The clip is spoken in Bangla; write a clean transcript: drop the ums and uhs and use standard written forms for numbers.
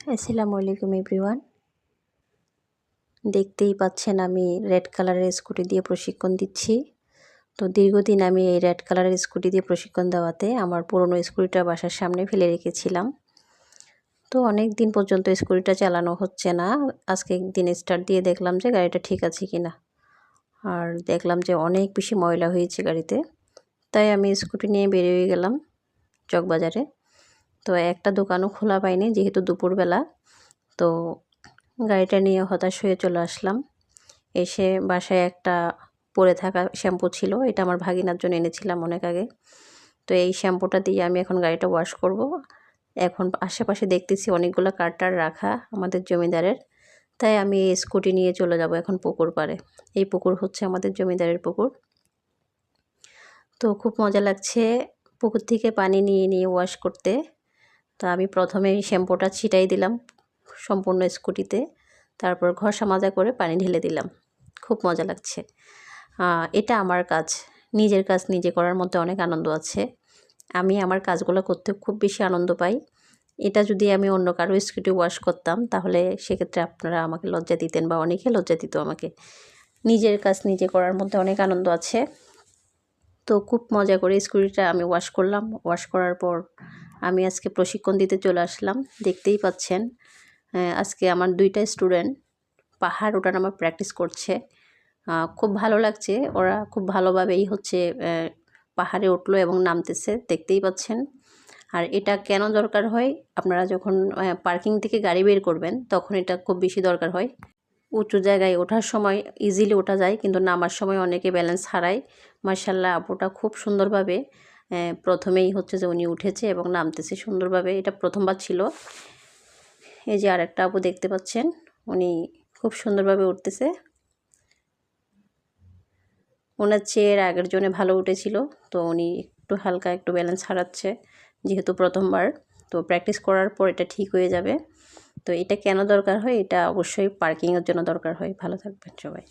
আসসালামু আলাইকুম এভরিওয়ান। দেখতেই পাচ্ছেন আমি রেড কালারের স্কুটি দিয়ে প্রশিক্ষণ দিচ্ছি। তো দীর্ঘদিন আমি এই রেড কালারের স্কুটি দিয়ে প্রশিক্ষণ দেওয়াতে আমার পুরনো স্কুটিটা বাসার সামনে ফেলে রেখেছিলাম। তো অনেক দিন পর্যন্ত স্কুটিটা চালানো হচ্ছে না। আজকে একদিন স্টার্ট দিয়ে দেখলাম যে গাড়িটা ঠিক আছে কিনা। আর দেখলাম যে অনেক বেশি ময়লা হয়েছে গাড়িতে। তাই আমি স্কুটি নিয়ে বেরিয়ে গেলাম চকবাজারে। তো একটা দোকানও খোলা পাইনি যেহেতু দুপুরবেলা। তো গাড়িটা নিয়ে হতাশ হয়ে চলে আসলাম। এসে বাসায় একটা পড়ে থাকা শ্যাম্পু ছিল, এটা আমার ভাগিনার জন্য এনেছিলাম অনেক আগে। তো এই শ্যাম্পুটা দিয়ে আমি এখন গাড়িটা ওয়াশ করব। এখন আশেপাশে দেখতেছি অনেকগুলো কার্টার রাখা আমাদের জমিদারের, তাই আমি এই স্কুটি নিয়ে চলে যাব এখন পুকুর পাড়ে। এই পুকুর হচ্ছে আমাদের জমিদারের পুকুর। তো খুব মজা লাগছে পুকুর থেকে পানি নিয়ে নিয়ে ওয়াশ করতে। তো আমি প্রথমে শ্যাম্পুটা ছিটাই দিলাম সম্পূর্ণ স্কুটিতে, তারপর ঘষা মাজা করে পানি ঢেলে দিলাম। খুব মজা লাগছে। এটা আমার কাজ, নিজের কাজ নিজে করার মধ্যে অনেক আনন্দ আছে। আমি আমার কাজগুলো করতে খুব বেশি আনন্দ পাই। এটা যদি আমি অন্য কারো স্কুটি ওয়াশ করতাম তাহলে সেক্ষেত্রে আপনারা আমাকে লজ্জা দিতেন বা অনেকে লজ্জা দিত আমাকে। নিজের কাজ নিজে করার মধ্যে অনেক আনন্দ আছে। তো খুব মজা করে স্কুটিটা আমি ওয়াশ করলাম। ওয়াশ করার পর আমি আজকে প্রশিক্ষণ দিতে চলে আসলাম। দেখতেই পাচ্ছেন আজকে আমার 2টা স্টুডেন্ট পাহাড় ওঠানামা প্র্যাকটিস করছে। খুব ভালো লাগছে, ওরা খুব ভালোভাবেই হচ্ছে পাহাড়ে উঠলো এবং নামতেছে, দেখতেই পাচ্ছেন। আর এটা কেন দরকার হয়, আপনারা যখন পার্কিং থেকে গাড়ি বের করবেন তখন এটা খুব বেশি দরকার হয়। উঁচু জায়গায় ওঠার সময় ইজিলি ওঠা যায়, কিন্তু নামার সময় অনেকে ব্যালেন্স হারায়। মার্শাল্লাহ আপুটা খুব সুন্দরভাবে প্রথমেই হচ্ছে যে উনি উঠেছে এবং নামতেছে সুন্দরভাবে। এটা প্রথমবার ছিল। এই যে আরেকটা আপু দেখতে পাচ্ছেন, উনি খুব সুন্দরভাবে উঠতেছে। ওনার চেয়ে আগের জনে ভালো উঠেছিল, তো উনি একটু হালকা একটু ব্যালেন্স হারাচ্ছে যেহেতু প্রথমবার। তো প্র্যাকটিস করার পর এটা ঠিক হয়ে যাবে। তো এটা কেন দরকার হয়, এটা অবশ্যই পার্কিংয়ের জন্য দরকার হয়। ভালো থাকবেন সবাই।